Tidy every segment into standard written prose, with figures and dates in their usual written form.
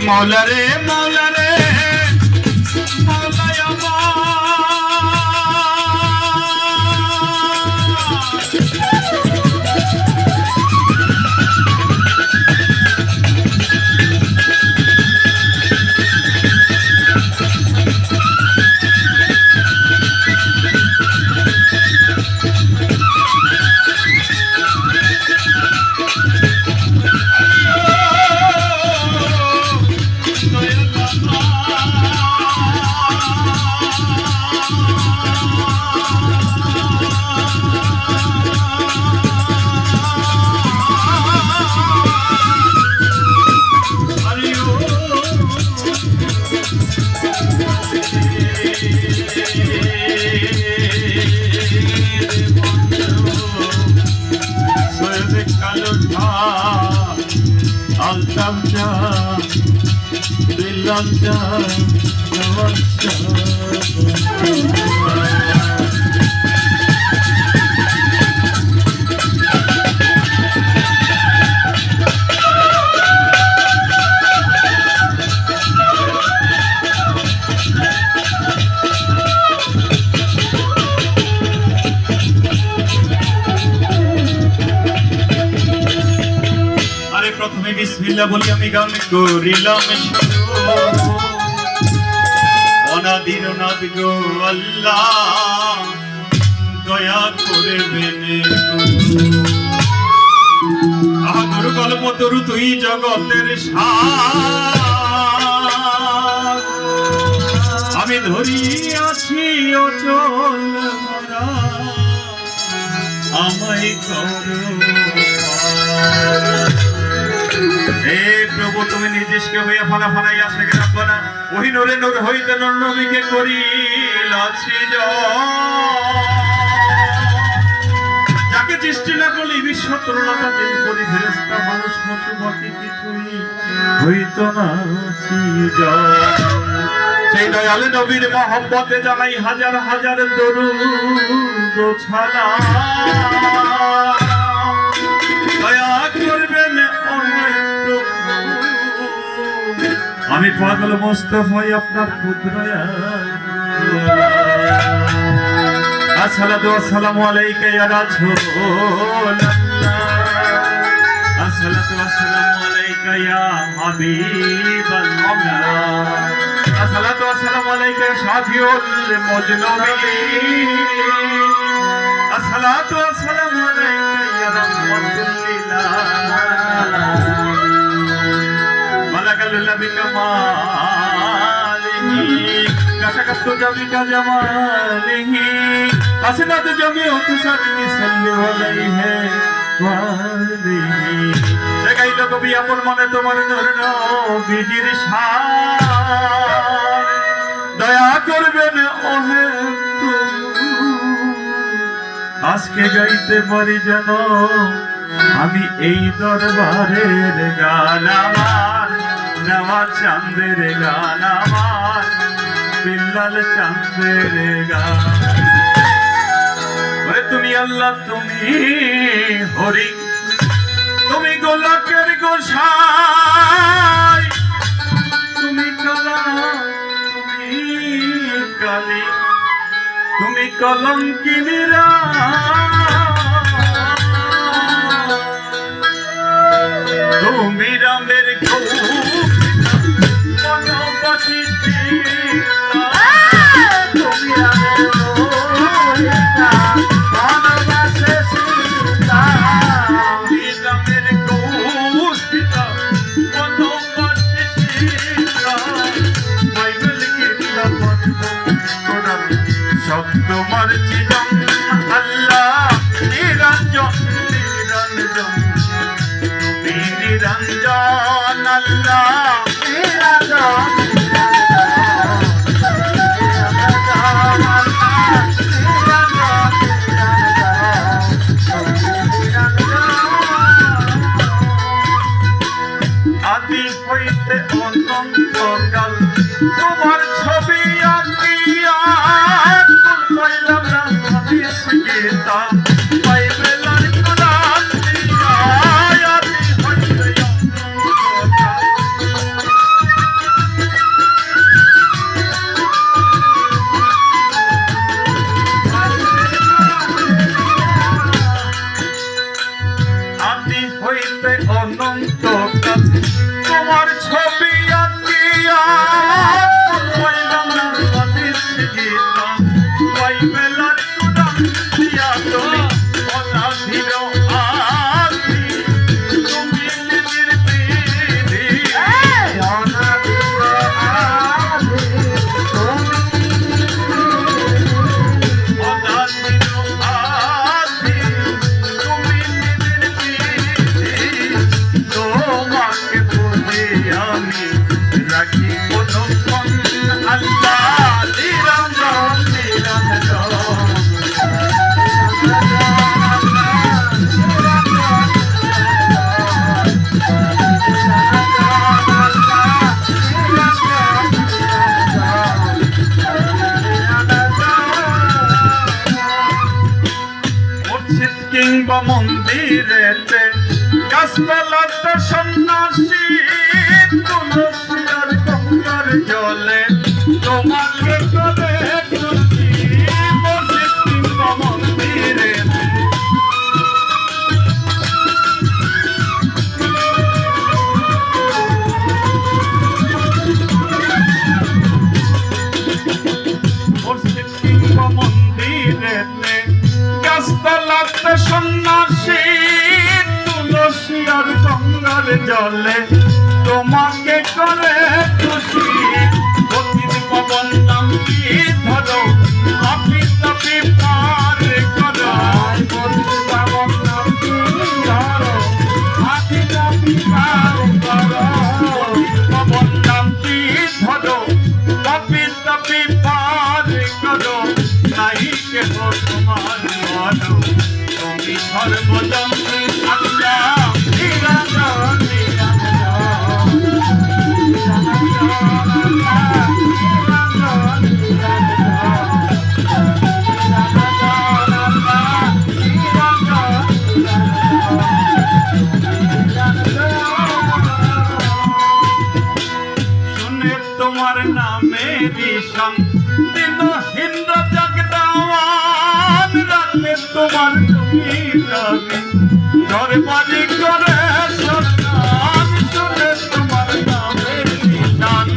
मौला रे मौला रे मौलाया বিসমিল্লাহ বলি আমি গান করিলাম অনাদির অনাদ গো আল্লাহ দয়া করবেন আহা গুরু কল্পতরু তুই জগতের সার আমি ধরিয়াছি অচল মরা আমায় করো হে প্রভু তুমি নিজেকে হইয়া ফানা ফানাইয়া থেকে রাখবো না ওই নরে নূর হইতে নূর নবীকে করিলাছি যাকে সৃষ্টি না করলে বিশ্ব তরুণতা দিন করি ফেরেশতা মানুষ পশু পাখি কিছুই হইত না সেই দয়ালে নবীর মহব্বতে জানাই হাজার হাজার দরুদ ছাড়া দয়া করবেন আমি পাগল মুস্তাফাই আপনার কুদরত আসসালাতু ওয়াসসালামু আলাইকা ইয়া রাসূলুল্লাহ আসসালাতু ওয়াসসালামু আলাইকা ইয়া হাবিবাল্লাহ আসসালাতু ওয়াসসালামু আলাইকা ইয়া শাফিউল মুজনুবিন আসসালাতু ওয়াসসালামু আলাইকা ইয়া রাহমাতুল লিল আলামিন মালাকাল্লাহ বিকামালিহি কাশাকাতু জাবিকা জামালিহি হাসনাত জামিউ তুসাবিহি সাল্লু আলাইহি ওয়া আলিহি দেখাইল কবি আপন মনে তোমার নূর নবীজির শান দয়া করবেন ওহে আজকে গাইতে পারি যেন আমি এই দরবারের গান আমার নওয়া চাঁদের গান আমার বিল্লাল চাঁদের গান ওরে তুমি আল্লাহ তুমি হরি তুমি গোলাকের গোসাই তুমি কালা তুমি কালী তুমি কলঙ্কিনীরা তুমি রামের তুমি রামের কৌশিতা শব্দ মারছি আল্লাহ নিরঞ্জন নিরঞ্জন তুমি নিরঞ্জন আল্লাহ নিরঞ্জন মন্দিরেতে গাছতলাতে সন্ন্যাসী তুলসী আর গঙ্গার জলে তোমাকে করে খুশি মসজিদ কিংবা মন্দিরে গাছতলাতে সন্ন্যাসী তুলসী আর গঙ্গার জলে তোমাকে করে খুশি অতীত পবন নামটি ধরো আপি তাপি পার করো অতীত পবন নামটি ধরো আপি তাপি পার করো অতীত পবন নামটি ধরো আপি তাপি পার করো নাই কেহ তোমার বলো তুমি সর্বজন্মে আল্লাহ নিরঞ্জন শুনে তোমার নামে ঋষণ দিন হিন্দ জগদাওয়ান রাখবে তোমার জমিদারি দরবারি করে সন্তান শুনে তোমার নামে ঋষণ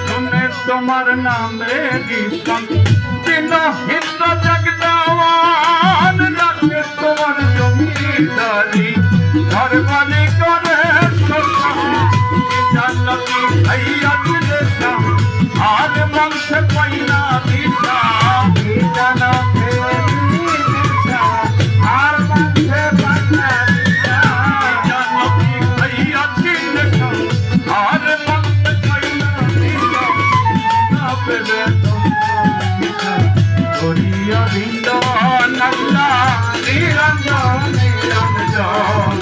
শুনে তোমার নামে ঋষণ দিন হিন্দ জগদাওয়ান রাখবে তোমার জমিদারি ঘরবালি করে জান্নাতি ভাইয়া দিলে আর বংশ পয়লা দিশা জানা আর বংশে পয়লা জান্নাতি ভাইয়া দিলে আর বংশ পয়লা দিশা পেলে করিয়া বিন্দ নল্লা নিরঞ্জন নিরঞ্জন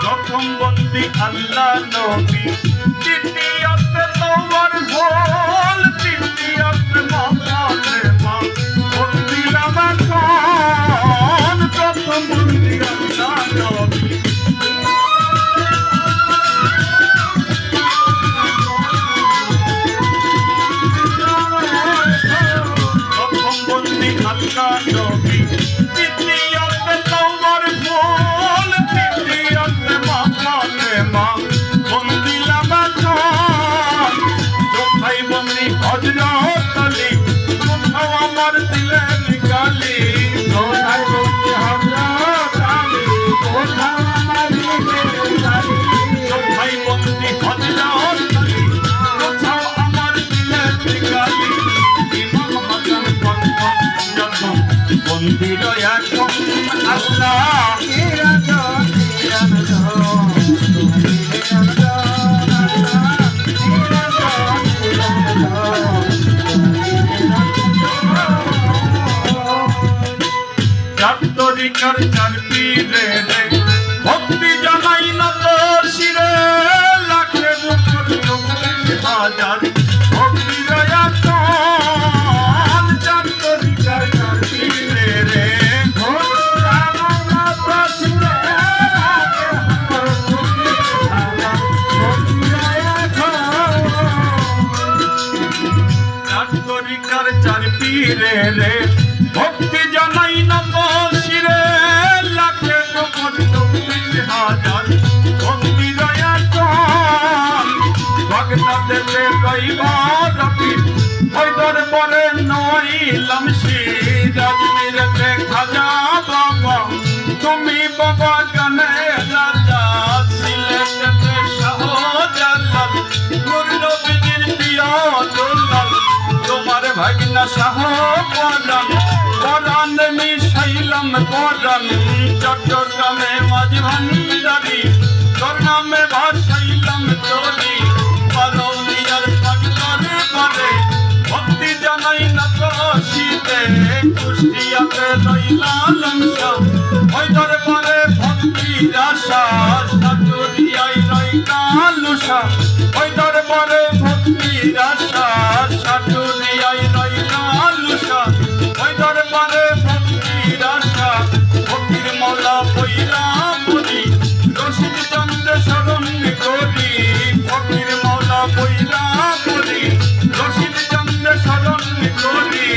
প্রথম বন্দি আল্লাহ নবী দ্বিতীয়তে তোমার ভোল তৃতীয়তে মহালে মা বন্দি আমার খান প্রথম বন্দি আল্লাহ নবী প্রথম বন্দি আল্লাহ নবী দ্বিতীয়তে তোমার ভোল তৃতীয়তে মহালে মা বন্দি আমার খান ভাই বন্দি হযরত আলী কোথাও আমার দিলে নিকালি ভাই বন্দি হযরত আলী কোথাও আমার দিলে নিকালি ভাই বন্দি হযরত আলী কোথাও আমার দিলে নিকালি ইমাম হাসান কনকন যখন বন্দির এখন আল্লাহ নিরঞ্জন তরিকার চার পীরে রে ভক্তি জানাই না তো শিরে লাখের উপর 40,000 ভক্তি দয়া চান চার তরিকার চার পীরে রে ভক্তি জানাই না তো শিরে লাখের উপর 40,000 ভক্তি দয়া চান তরিকার চার পীরে রে ভক্তি জানাই না তো শিরে লাখের উপর 40,000 ভক্তি দয়া চান ভক্তদেরকে কইবারতি ওই দরবারে নইলাম শির আজমিরেতে খাজা বাবা তুমি বাবা গানে রাজা সিলেটেতে শাহজালাল নূর নবীর প্রিয় দুলাল তোমার ভাগনা শাহ পরাণ পরাণ মিশাইলাম পরাণ চট্টগ্রামে মাঝ ভান্ডারি তোর নামে ভাষাই রইলা লঙ্কা ওই দরবারে ভক্তির আশা সাতুরিয়াই রইলা লুসা ওই দরবারে ভক্তির আশা সাতুরিয়াই রইলা লুসা ওই দরবারে ভক্তির আশা ভক্তির মৌলা বইরা বলি রশিদ চন্দ্র শরণ করি ভক্তির মৌলা বইরা বলি রশিদ চন্দ্র শরণ করি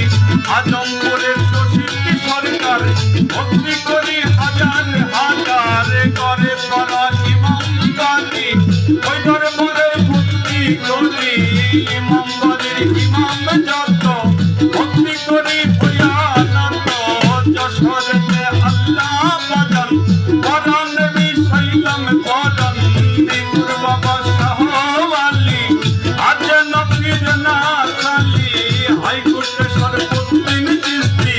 আজমপুরের রশিদ সরকার ভক্তি করি হাজার হাজার করে পড়া ইমাম গালি ওই দরবারে ভক্তি করি ইমাম গালির ইমাম যত ভক্তি করি ভয়ানত যশোরেতে আল্লাহ বাজান পরাণ নবী সাইলাম পরাণ নিগুর বাবা শাহ আলী আজ নবীর না খালি হাইকোর্টে সর্বদিন চিস্তি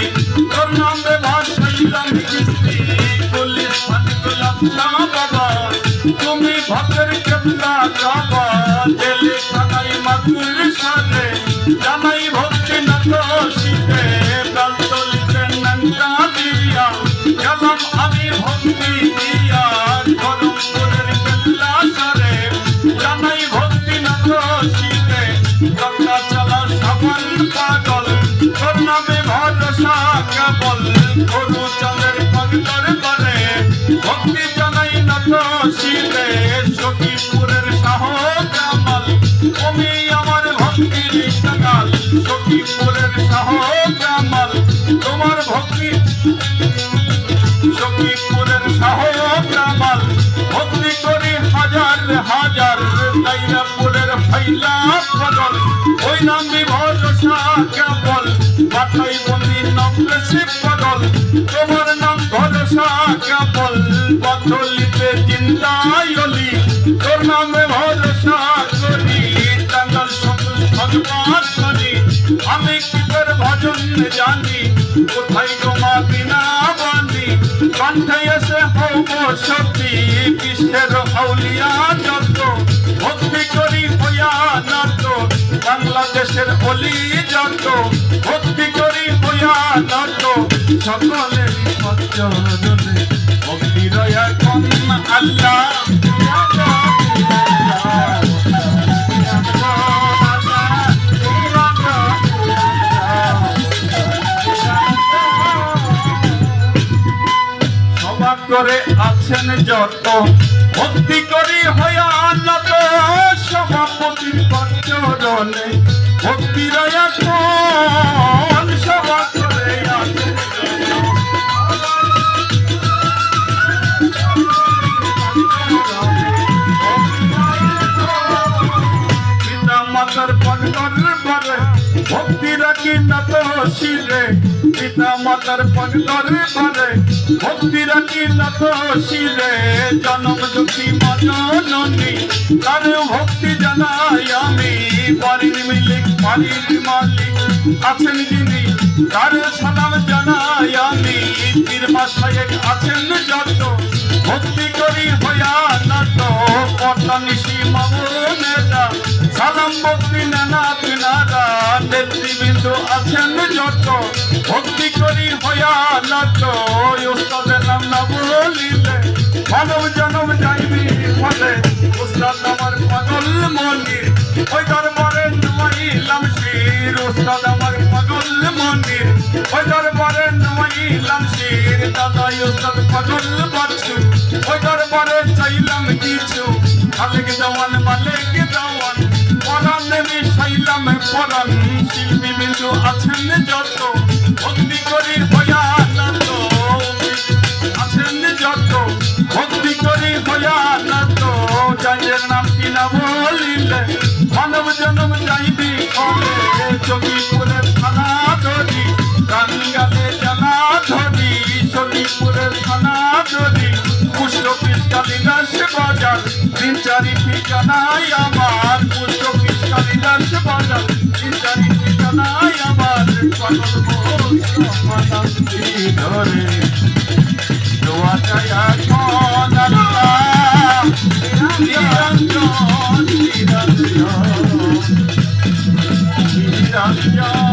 তোর নামে ভাসাইলাম কিস্তি পুলিশ ফাঁসিলাম শাহ বাবা তুমি ভক্তের কেবলা কাবা জেলে খানাই মাতুর সাথে জানাই ভক্তি না তো শীতে কাল চলিতে নাঙ্গা দিয়া গেলাম আমি ভক্তি দিয়া গরমপুরের কেবলা সারে জানাই ভক্তি না তো শীতে গঙ্গা চালা সাবান পাগল তোর নামে ভরসা কেবল গরু চাঁদের পাগলার করে ভক্তি জানাই না তো শীতে সখীপুরের শাহ কামাল তুমি আমার ভক্তির কাঙাল সখীপুরের শাহ কামাল তোমার ভক্তি সখীপুরের শাহ কামাল ভক্তি করি হাজার হাজার দাইরাপুরের ফাইলা পাগল ওই নামে ভরসা কেবল মাথায় বন্দি নবলেশি পাগল তোমার নাম ভরসা কেবল বদলিতে জিন্দায়লি তোর নামে ভরসা করি টাঙ্গাল ভগবান করি আমি কি তোর ভজন জানি কোথায় তোমা বিনা বানি কণ্ঠে এসে হব শক্তি কৃষ্ণের আউলিয়া যত ভক্তি করি হইয়া নত বাংলাদেশের অলি যত ভক্তি করি হইয়া নত সকলের চরণে ভক্তি রয়া কম আল্লাহ করে আছেন যত ভক্তি করি হইয়া নত সভাপতির চরণে ভক্তি রয়া কোন সভা করে আছেন পিতা মাতার পন্ডর বলে ভক্তি রাখি নত শিরে পিতা মাতার পন্ডর বলে ভক্তি রাখি নত শিরে জনম দুঃখী মননী তার ভক্তি জানাই আমি বাড়ির মালিক আছেন যিনি তার সালাম জানাই আমি পীর মাশায়েখ আছেন যত ভক্তি করি হইয়া নত পটনিশি মামুনেরা সালাম ভক্তি নানা পিনারা নেতৃবৃন্দ আছেন যত ভক্তি করি হইয়া নত উস্তাদের নাম না বলিলে মানব জনম যাইবি ফলে উস্তাদ আমার পাগল মন্দির ওই দরবারে নমাইলাম শির উস্তাদ আমার পাগল মন্দির ওই দরবারে নমাইলাম শির দাদা উস্তাদ পাগল বাচ্চু ওই দরবারে চাইলাম কিছু মালিক দেওয়ান পরাণ নেমে চাইলাম পরাণ শিল্পী বিন্দু আছেন যত ভক্তি করি হইয়া নত আছেন যত ভক্তি করি হইয়া নত যাদের নাম কিনা বলিলে মানব জন্ম যাইবি ফলে চকিপুরের থানা ধরি টাঙ্গালে জানা ধরি চকিপুরের থানা ধরি পুষ্প কালিদাস বাজার তিন চারি ঠিকানাই আমার পুষ্প কালিদাস বাজার তিন চারি ঠিকানাই আমার পাগল ধরে দোয়া চাই এখন আল্লাহ নিরঞ্জন নিরঞ্জন নিরঞ্জন